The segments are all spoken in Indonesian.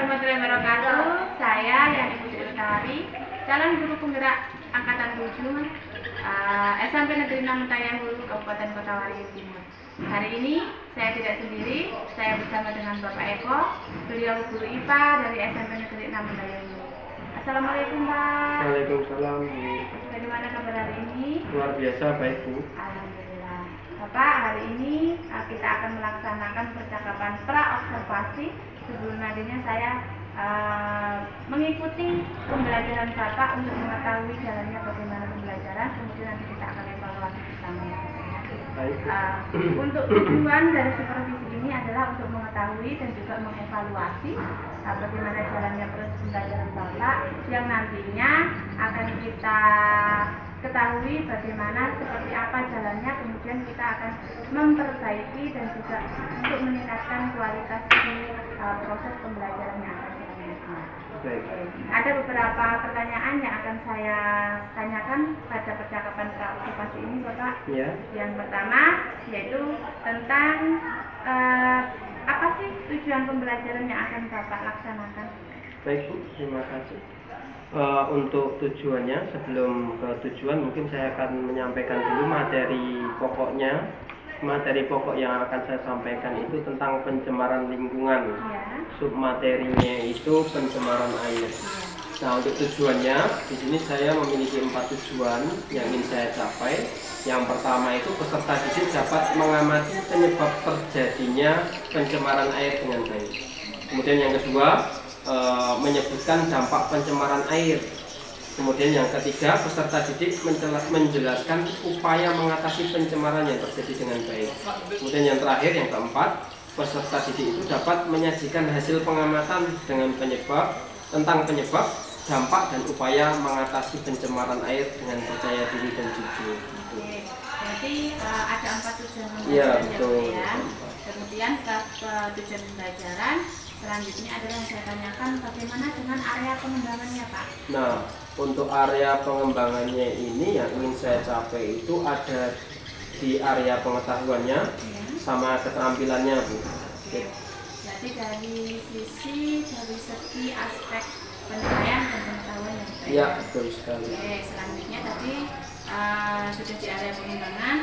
warahmatullahi wabarakatuh. Saya Yani Putri Utari, calon guru penggerak angkatan 7 SMP Negeri 6 Mutayan Hulu, Kabupaten Kota Waringin Timur. Hari ini saya tidak sendiri, saya bersama dengan Bapak Eko, beliau guru IPA dari SMP Negeri 6 Mutayan Hulu. Assalamualaikum Pak. Waalaikumsalam. Bagaimana kabar hari ini? Luar biasa baik Bu. Alhamdulillah. Bapak, hari ini kita akan melaksanakan percakapan pra-observasi. Sebelum nantinya saya mengikuti pembelajaran Bapak untuk mengetahui jalannya bagaimana pembelajaran. Kemudian nanti kita akan evaluasi bersama. Untuk tujuan dari supervisi ini adalah untuk mengetahui dan juga mengevaluasi bagaimana jalannya proses pembelajaran Bapak yang nantinya akan kita ketahui bagaimana seperti apa jalannya, kemudian kita akan memperbaiki dan juga untuk meningkatkan kualitas proses pembelajaran yang akan selanjutnya. Ada beberapa pertanyaan yang akan saya tanyakan pada percakapan pra-observasi ini Bapak. Ya. Yang pertama yaitu tentang apa sih tujuan pembelajaran yang akan Bapak laksanakan? Baik Bu, terima kasih. Untuk tujuannya, sebelum ke tujuan mungkin saya akan menyampaikan dulu materi pokoknya. Materi pokok yang akan saya sampaikan itu tentang pencemaran lingkungan. Ya. Submaterinya itu pencemaran air. Nah, untuk tujuannya di sini saya memiliki 4 tujuan yang ingin saya capai. Yang pertama itu peserta didik dapat mengamati penyebab terjadinya pencemaran air dengan baik. Kemudian yang kedua, menyebutkan dampak pencemaran air. Kemudian yang ketiga, peserta didik menjelaskan upaya mengatasi pencemaran yang terjadi dengan baik. Kemudian yang terakhir, yang keempat, peserta didik itu dapat menyajikan hasil pengamatan dengan tentang penyebab, dampak dan upaya mengatasi pencemaran air dengan percaya diri dan jujur. Oke, berarti ada 4 tujuan pembelajaran Ya, ya, betul. ya. Kemudian tujuan pembelajaran selanjutnya adalah yang saya tanyakan bagaimana dengan area pengembangannya Pak? Nah, untuk area pengembangannya ini yang ingin saya capai itu ada di area pengetahuannya sama keterampilannya Bu. Oke. Jadi dari segi aspek penilaian dan pengetahuan yang baik. Ya, betul sekali. Oke, selanjutnya tadi sudah di area pengembangan,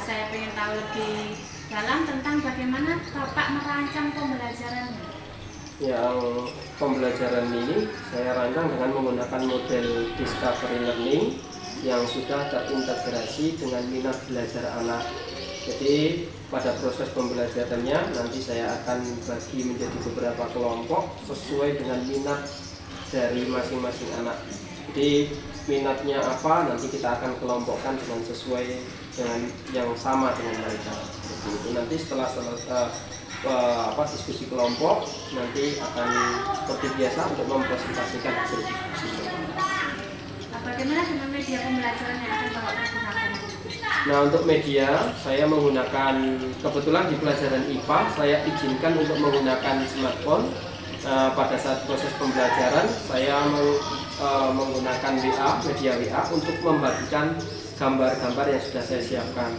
saya ingin tahu lebih dalam tentang bagaimana Bapak merancang pembelajarannya. Yang pembelajaran ini saya rancang dengan menggunakan model discovery learning yang sudah terintegrasi dengan minat belajar anak. Jadi pada proses pembelajarannya nanti saya akan bagi menjadi beberapa kelompok sesuai dengan minat dari masing-masing anak. Jadi minatnya apa nanti kita akan kelompokkan dengan sesuai dengan yang sama dengan mereka. Jadi itu nanti setelah diskusi kelompok nanti akan seperti biasa untuk mempresentasikan hasil diskusi. Bagaimana dengan media pembelajaran yang akan Bapak gunakan? Nah, untuk media saya menggunakan, kebetulan di pelajaran IPA saya izinkan untuk menggunakan smartphone. Pada saat proses pembelajaran saya menggunakan media WA untuk membagikan gambar-gambar yang sudah saya siapkan.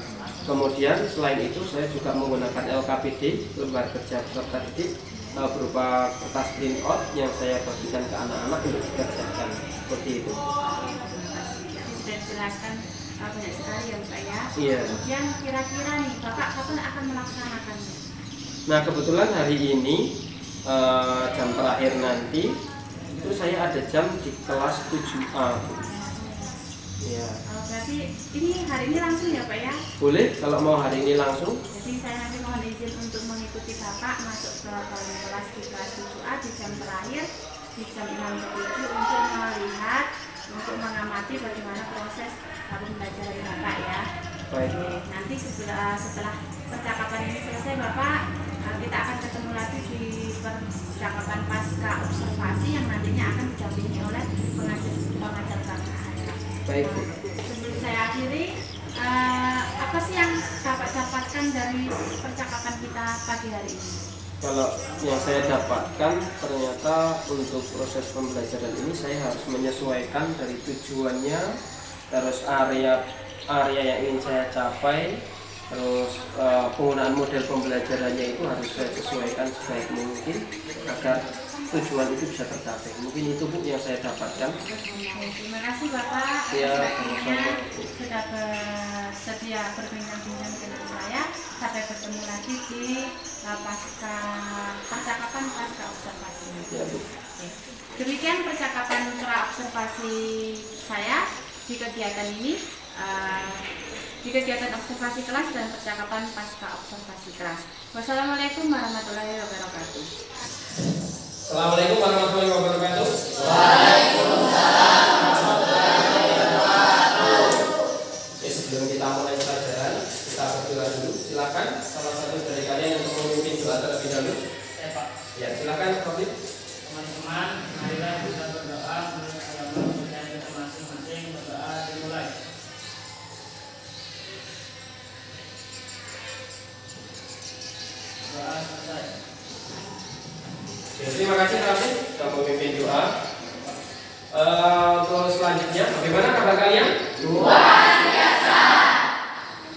Kemudian selain itu saya juga menggunakan LKPD, lembar kerja peserta didik, berupa kertas printout yang saya bagikan ke anak-anak untuk dikerjakan seperti itu. Jadi sudah dijelaskan banyak sekali ya Bapak ya. Iya. Kemudian kira-kira nih Bapak kapan akan melaksanakannya? Nah, kebetulan hari ini jam terakhir nanti itu saya ada jam di kelas 7A. Ya. Berarti ini hari ini langsung ya Pak ya? Boleh kalau mau hari ini langsung. Jadi saya nanti mohon izin untuk mengikuti Bapak masuk ke kelas di kelas 7A di jam terakhir di jam 6.07 untuk melihat, untuk mengamati bagaimana proses pembelajaran Bapak ya. Baik. Oke, nanti setelah percakapan ini selesai Bapak, kita akan ketemu lagi di percakapan pasca observasi yang nantinya akan didampingi oleh pengajar praktik saya. Baik. Sebelum saya akhiri, apa sih yang Bapak dapatkan dari percakapan kita pagi hari ini? Kalau yang saya dapatkan ternyata untuk proses pembelajaran ini saya harus menyesuaikan dari tujuannya, terus area yang ingin saya capai, terus penggunaan model pembelajarannya itu harus saya sesuaikan sebaik mungkin agar tujuan itu bisa tercapai. Mungkin itu Bu yang saya dapatkan. Terima kasih Bapak Ya, sharingnya, sama-sama. sudah bersedia berbincang-bincang dengan saya. Sampai bertemu lagi di percakapan pasca observasi. Ya, Bu. Oke. Demikian percakapan pra observasi saya di kegiatan ini, di kegiatan observasi kelas dan percakapan pasca observasi kelas. Wassalamualaikum warahmatullahi wabarakatuh. Assalamualaikum warahmatullahi wabarakatuh. Oke, sebelum kita mulai pelajaran, kita berdoa dulu. Silakan salah satu dari kalian untuk memimpin doa terlebih dahulu. Ya Pak, Ya, silakan Prof. teman-teman, marilah kita berdoa menurut agama kepercayaan kita masing-masing. Berdoa dimulai. Doa selesai. Ya, terima kasih Prof. sudah memimpin doa. Untuk selanjutnya, bagaimana kabar kalian? Luar biasa.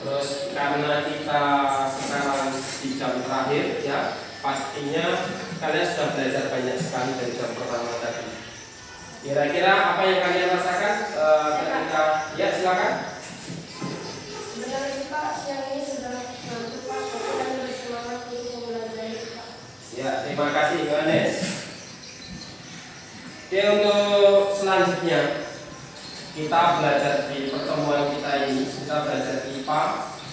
Terus karena kita sekarang di jam terakhir, ya pastinya kalian sudah belajar banyak sekali dari jam pertama tadi. Kira-kira apa yang kalian rasakan ketika? Ya, silakan. Sebenarnya sih Pak, siang ini sudah ngantuk Pak, tapi kan lebih semangat untuk belajar Pak. Ya, terima kasih Yohanes. Oke, untuk selanjutnya kita belajar di pertemuan kita ini, kita belajar IPA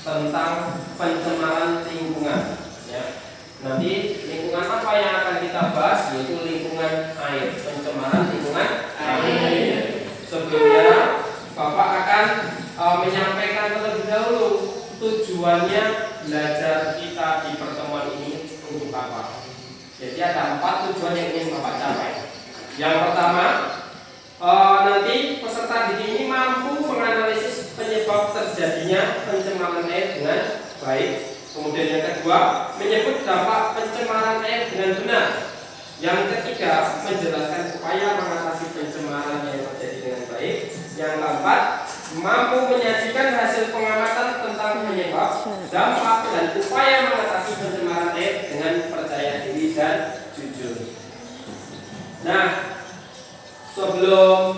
tentang pencemaran lingkungan. Ya. Nanti lingkungan apa yang akan kita bahas, yaitu lingkungan air, pencemaran lingkungan air. Sebelumnya Bapak akan menyampaikan terlebih dahulu tujuannya belajar kita di pertemuan ini untuk apa. Jadi ada 4 tujuan yang ingin Bapak capai. Yang pertama, nanti peserta didik ini mampu menganalisis penyebab terjadinya pencemaran air dengan baik. Kemudian yang kedua, menyebut dampak pencemaran air dengan benar. Yang ketiga, menjelaskan upaya mengatasi pencemaran yang terjadi dengan baik. Yang keempat, mampu menyajikan hasil pengamatan tentang penyebab, dampak, dan upaya mengatasi pencemaran air dengan percaya diri dan jujur. Nah, sebelum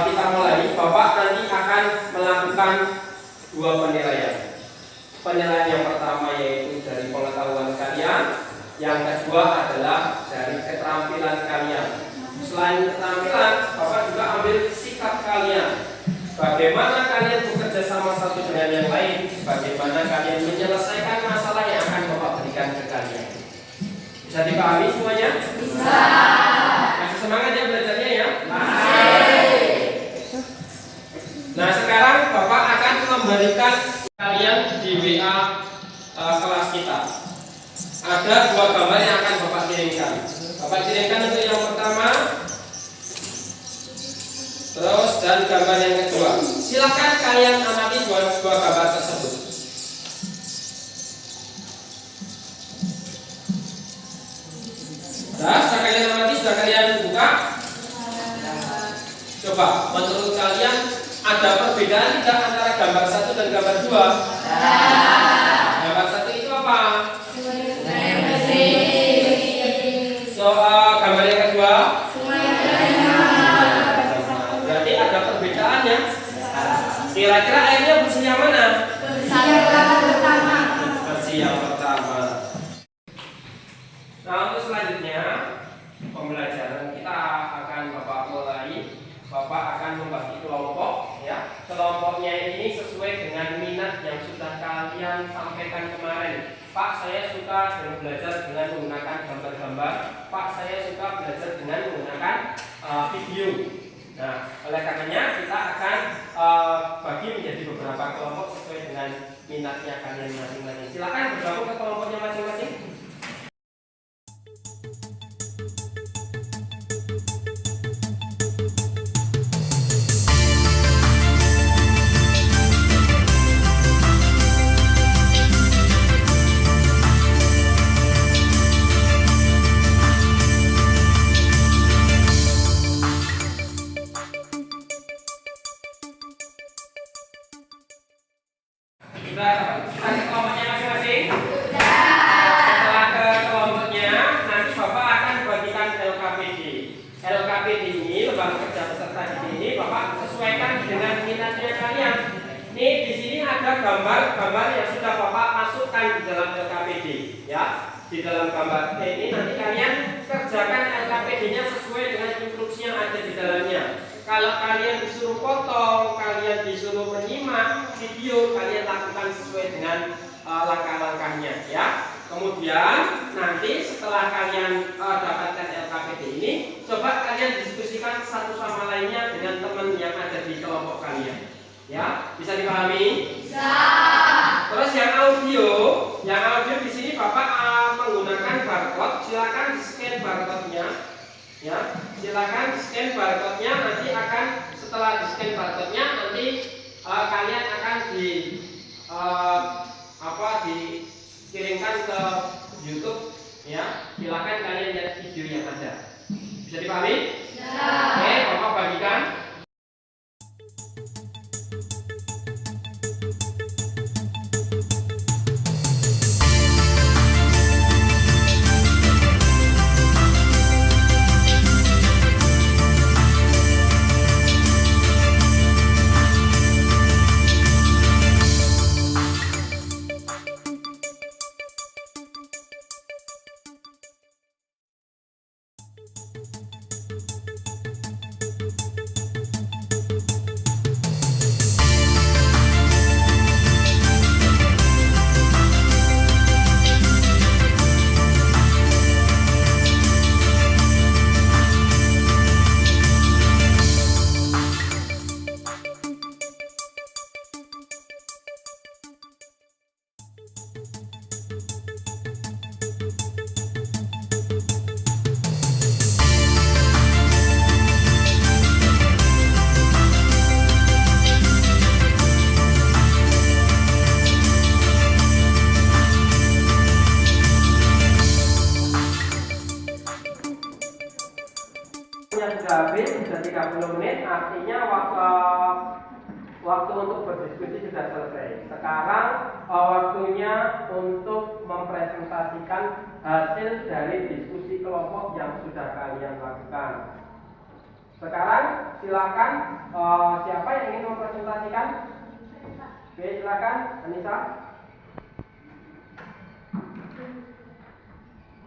kita mulai, Bapak nanti akan melakukan 2 penilaian. Penilaian yang pertama yaitu dari pengetahuan kalian, yang kedua adalah dari keterampilan kalian. Selain keterampilan, Bapak juga ambil sikap kalian. Bagaimana kalian bekerja sama satu dengan yang lain, bagaimana kalian menyelesaikan masalah yang akan Bapak berikan ke kalian. Bisa dipahami semuanya? Bisa. Masih semangat ya belajarnya ya? Nah, sekarang Bapak akan memberikan kalian di WA kelas kita. Ada 2 gambar yang akan Bapak kirimkan. Bapak kirimkan untuk yang pertama, terus dan gambar yang kedua. Silakan kalian amati 2 gambar tersebut. Nah, sudah kalian amati, sudah kalian buka. Coba, menurut kalian ada perbedaan tidak antara gambar 1 dan gambar 2? Gambar 1 itu apa? Gambar yang kedua? Berarti ada perbedaannya. Kira-kira airnya bersih yang mana? Bersih yang pertama. Nah, untuk selanjutnya pembelajaran kita akan Bapak mulai. Bapak akan membagi kelompok, ya. Kelompoknya ini sesuai dengan minat yang sudah kalian sampaikan kemarin. Pak, saya suka dengan belajar dengan menggunakan gambar-gambar. Pak, saya suka belajar dengan menggunakan video. Nah, oleh karenanya kita akan bagi menjadi beberapa kelompok sesuai dengan minatnya kalian masing-masing. Silakan bergabung ke kelompoknya masing-masing. Kita ke kelompoknya masing-masing. masukkan di dalam LKPD ya. Di dalam gambar ini nanti kalian kerjakan LKPD-nya sesuai dengan instruksi yang ada di dalamnya. Kalau kalian disuruh potong, kalian disuruh menyimak video, kalian lakukan sesuai dengan langkah-langkahnya ya. Kemudian nanti setelah kalian dapatkan LKPD ini, coba kalian diskusikan satu sama lainnya dengan teman yang ada di kelompok kalian. Ya, bisa dipahami? Bisa. Terus yang audio di sini Bapak menggunakan barcode, silakan di-scan barcode-nya. Ya, silakan di-scan barcode-nya, nanti akan setelah di-scan barcode-nya nanti kalian akan dikirimkan ke YouTube ya. Silakan kalian lihat video yang ada. Bisa dipahami? Bisa. Oke, Bapak bagikan. Sudah habis, sudah 30 menit, artinya waktu untuk berdiskusi sudah selesai. Sekarang waktunya untuk mempresentasikan hasil dari diskusi kelompok yang sudah kalian lakukan. Sekarang silakan, siapa yang ingin mempresentasikan? Oke, silakan Anissa.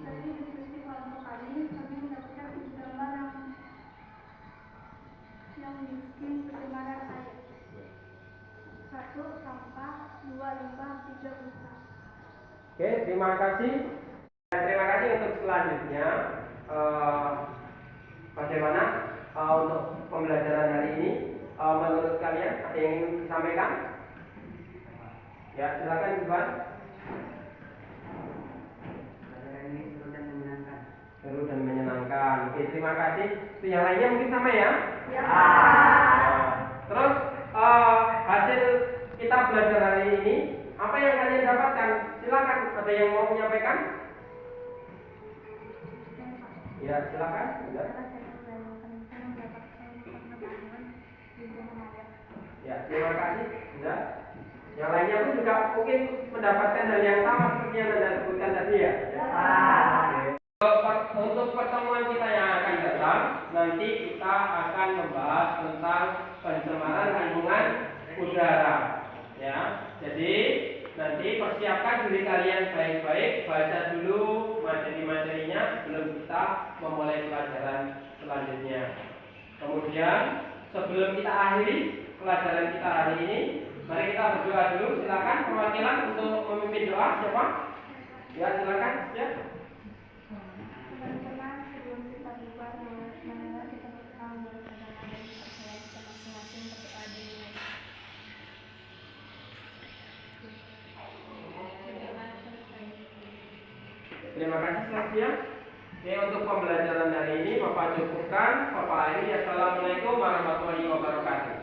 Dari diskusi kelompok kami mendapatkan gambar yang miskin bagaimana saya. 1. Sampah, 2. Limbah, 3. busa. Oke, terima kasih. Terima kasih untuk selanjutnya. Bagaimana untuk pembelajaran hari ini? Menurut kalian ada yang ingin disampaikan? Ya, silakan Iwan. Seru dan menyenangkan. Oke, terima kasih. Yang lainnya mungkin sama ya? Ya. Terus hasil kita belajar hari ini, apa yang kalian dapatkan? Silakan. Ada yang mau menyampaikan? Ya, silakan. Ya, terima kasih. Ya. Yang lainnya pun juga mungkin mendapatkan hal yang sama seperti yang Anda sebutkan tadi ya. Untuk pertemuan kita yang akan datang, nanti kita akan membahas tentang pencemaran lingkungan udara. Ya, jadi nanti persiapkan diri kalian baik-baik, baca dulu materi-materinya sebelum kita memulai pelajaran selanjutnya. Kemudian sebelum kita akhiri pelajaran kita hari ini, mari kita berdoa dulu. Silakan perwakilan untuk memimpin doa siapa? Ya, silakan. Ya. Teman-teman, sebelum kita bubar, marilah kita berdoa bersama-sama dan percaya kita masing-masing berdoa dulu. Terima kasih Saskia. Oke, untuk pembelajaran hari ini Bapak cukupkan. Bapak akhiri. Assalamualaikum warahmatullahi wabarakatuh.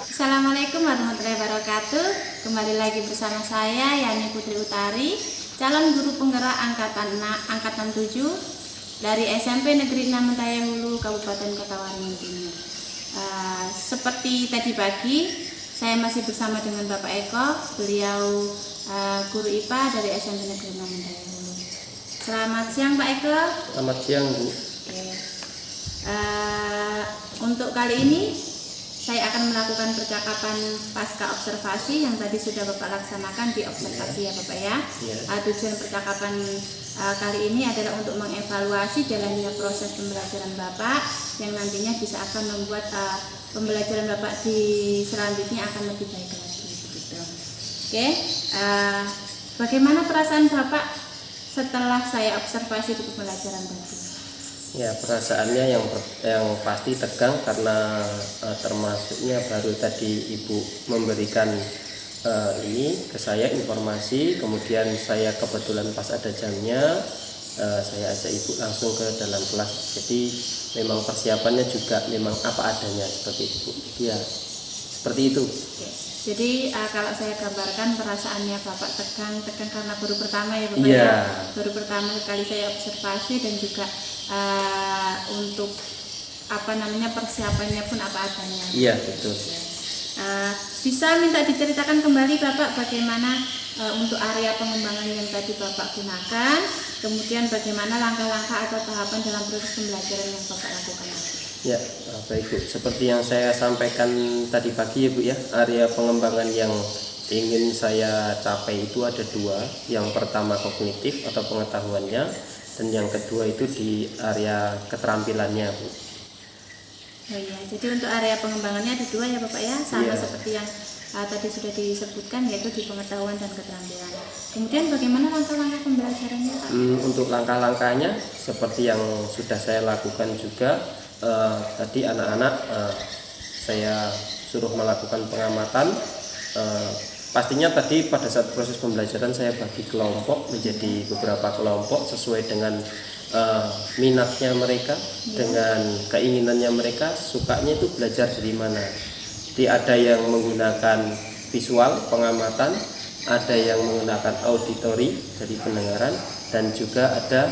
Assalamualaikum warahmatullahi wabarakatuh. Kembali lagi bersama saya Yani Putri Utari, calon guru penggerak angkatan 7 dari SMP Negeri 6 Mentaya Hulu, Kabupaten Kota Waringin Timur. Seperti tadi pagi, saya masih bersama dengan Bapak Eko, beliau guru IPA dari SMP Negeri 6 Mentaya Hulu. Selamat siang Pak Eko. Selamat siang Bu. Oke. Untuk kali ini saya akan melakukan percakapan pasca observasi yang tadi sudah Bapak laksanakan di observasi ya Bapak ya. Tujuan percakapan kali ini adalah untuk mengevaluasi jalannya proses pembelajaran Bapak yang nantinya bisa akan membuat pembelajaran Bapak di selanjutnya akan lebih baik lagi begitu. Oke, bagaimana perasaan Bapak setelah saya observasi di pembelajaran tadi? Ya, perasaannya yang pasti tegang karena termasuknya baru tadi Ibu memberikan ini ke saya informasi, kemudian saya kebetulan pas ada jamnya, saya ajak Ibu langsung ke dalam kelas. Jadi memang persiapannya juga memang apa adanya seperti itu. Ya, seperti itu. Oke. Jadi kalau saya gambarkan perasaannya Bapak tegang karena baru pertama ya Bapak Iya. ya. Baru pertama kali saya observasi dan juga untuk persiapannya pun apa adanya. Iya, betul. Bisa minta diceritakan kembali Bapak bagaimana untuk area pengembangan yang tadi Bapak gunakan, kemudian bagaimana langkah-langkah atau tahapan dalam proses pembelajaran yang Bapak lakukan. Ya, baik Bu. Seperti yang saya sampaikan tadi pagi ya Bu ya, area pengembangan yang ingin saya capai itu ada dua. Yang pertama kognitif atau pengetahuannya, dan yang kedua itu di area keterampilannya Bu. Oh iya, jadi untuk area pengembangannya ada dua ya Bapak ya, sama Iya. seperti yang tadi sudah disebutkan yaitu di pengetahuan dan keterampilan. Kemudian bagaimana langkah-langkah pembelajarannya Pak? Untuk langkah-langkahnya seperti yang sudah saya lakukan juga, tadi anak-anak saya suruh melakukan pengamatan. Pastinya tadi pada saat proses pembelajaran saya bagi kelompok menjadi beberapa kelompok sesuai dengan minatnya mereka, dengan keinginannya mereka, sukanya itu belajar dari mana. Jadi ada yang menggunakan visual pengamatan, ada yang menggunakan auditori dari pendengaran, dan juga ada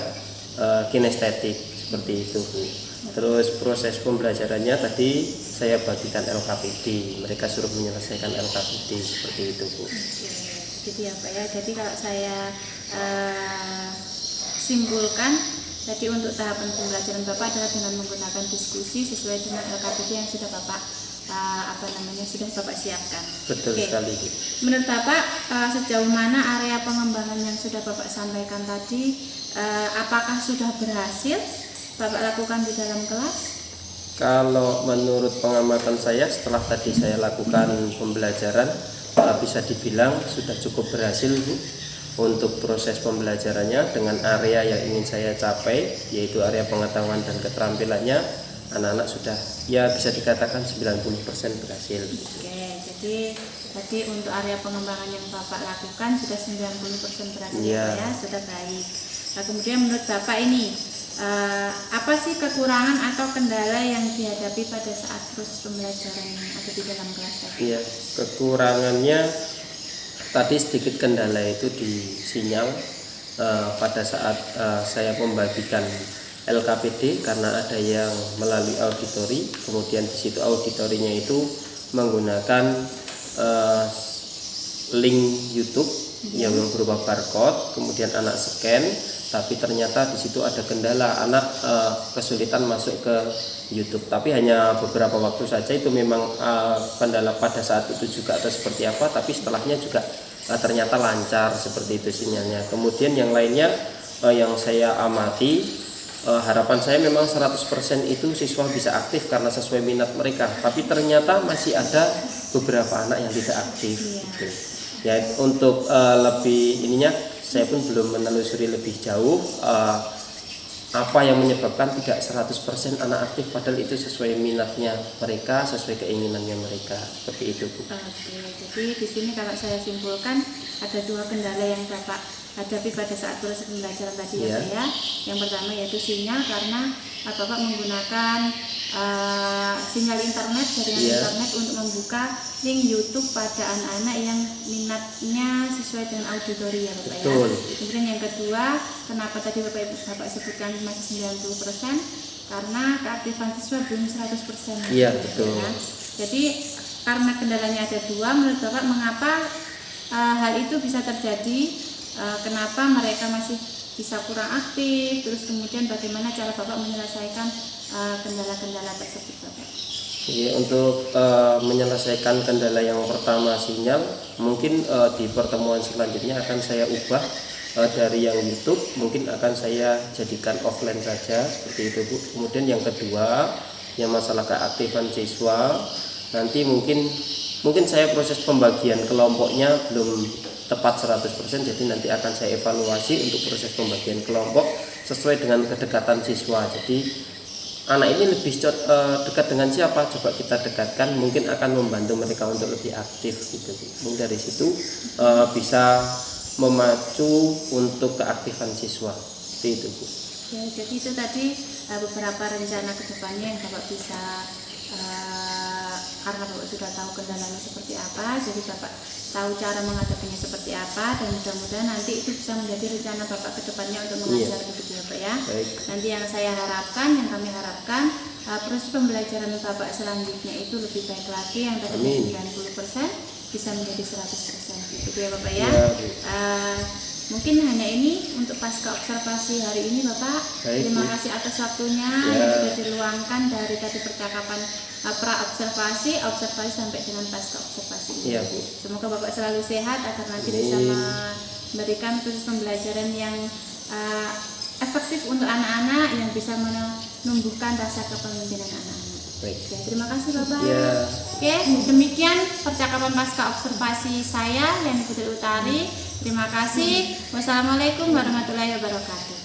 kinestetik seperti itu Bu. Terus proses pembelajarannya tadi saya bagikan LKPD, mereka suruh menyelesaikan LKPD seperti itu Bu. Gitu ya Pak ya. Jadi kalau saya simpulkan tadi untuk tahapan pembelajaran Bapak adalah dengan menggunakan diskusi sesuai dengan LKPD yang sudah Bapak sudah Bapak siapkan. Betul sekali Bu. Menurut Bapak sejauh mana area pengembangan yang sudah Bapak sampaikan tadi, apakah sudah berhasil Bapak lakukan di dalam kelas? Kalau menurut pengamatan saya setelah tadi saya lakukan pembelajaran, bisa dibilang sudah cukup berhasil Bu. Untuk proses pembelajarannya dengan area yang ingin saya capai, yaitu area pengetahuan dan keterampilannya, anak-anak sudah ya bisa dikatakan 90% berhasil. Oke, jadi tadi untuk area pengembangan yang Bapak lakukan sudah 90% berhasil Iya. ya, sudah baik. Nah, kemudian menurut Bapak ini apa sih kekurangan atau kendala yang dihadapi pada saat proses pembelajaran yang ada di dalam kelas tadi? Iya, kekurangannya tadi sedikit kendala itu di sinyal pada saat saya membagikan LKPD, karena ada yang melalui auditori, kemudian di situ auditorinya itu menggunakan link YouTube yang berupa barcode, kemudian anak scan, tapi ternyata di situ ada kendala, anak kesulitan masuk ke YouTube. Tapi hanya beberapa waktu saja, itu memang kendala pada saat itu juga atau seperti apa, tapi setelahnya juga ternyata lancar seperti itu sinyalnya. Kemudian yang lainnya yang saya amati, harapan saya memang 100% itu siswa bisa aktif karena sesuai minat mereka, tapi ternyata masih ada beberapa anak yang tidak aktif. Gitu. Ya, untuk lebih ininya saya pun belum menelusuri lebih jauh apa yang menyebabkan tidak 100% anak aktif, padahal itu sesuai minatnya mereka, sesuai keinginannya mereka, seperti itu Bu. Oke, jadi di sini kalau saya simpulkan ada dua kendala yang Bapak hadapi pada saat proses pembelajaran tadi ya Pak ya. Yang pertama yaitu sinyal, karena Bapak menggunakan sinyal internet, jaringan internet untuk membuka link YouTube pada anak-anak yang minatnya sesuai dengan auditori ya Bapak Betul. ya. Kemudian yang kedua, kenapa tadi Bapak sebutkan masih 90%? Karena keaktifan siswa belum 100%. Iya, betul. Ya. Jadi karena kendalanya ada dua, menurut Bapak mengapa hal itu bisa terjadi? Kenapa mereka masih bisa kurang aktif? Terus kemudian bagaimana cara Bapak menyelesaikan kendala-kendala tersebut Bapak? Ya, untuk menyelesaikan kendala yang pertama sinyal, mungkin di pertemuan selanjutnya akan saya ubah dari yang YouTube, mungkin akan saya jadikan offline saja seperti itu Bu. Kemudian yang kedua, yang masalah keaktifan siswa, nanti mungkin saya proses pembagian kelompoknya belum tepat 100%, jadi nanti akan saya evaluasi untuk proses pembagian kelompok sesuai dengan kedekatan siswa. Jadi anak ini lebih dekat dengan siapa, coba kita dekatkan, mungkin akan membantu mereka untuk lebih aktif gitu. Mungkin dari situ bisa memacu untuk keaktifan siswa seperti itu Bu. Ya, jadi itu tadi beberapa rencana kedepannya yang Bapak bisa karena Bapak sudah tahu kendalanya seperti apa, jadi Bapak tahu cara menghadapinya seperti apa, dan mudah-mudahan nanti itu bisa menjadi rencana Bapak kedepannya untuk mengajar begitu ya Pak ya. Baik. Nanti yang saya harapkan, yang kami harapkan proses pembelajaran Bapak selanjutnya itu lebih baik lagi, yang tadinya 90% bisa menjadi 100% gitu ya Bapak ya. Mungkin hanya ini untuk pasca observasi hari ini Bapak. Baik, Terima Bu. kasih atas waktunya yang sudah diluangkan dari tadi percakapan pra observasi sampai dengan pasca observasi. Iya, Bu. Semoga Bapak selalu sehat agar nanti bisa memberikan proses pembelajaran yang efektif untuk anak-anak, yang bisa menumbuhkan rasa kepemimpinan anak-anak. Baik. Ya, terima kasih Bapak. Ya. Oke, demikian percakapan pasca observasi saya, Yani Putri Utari. Terima kasih. Wassalamualaikum warahmatullahi wabarakatuh.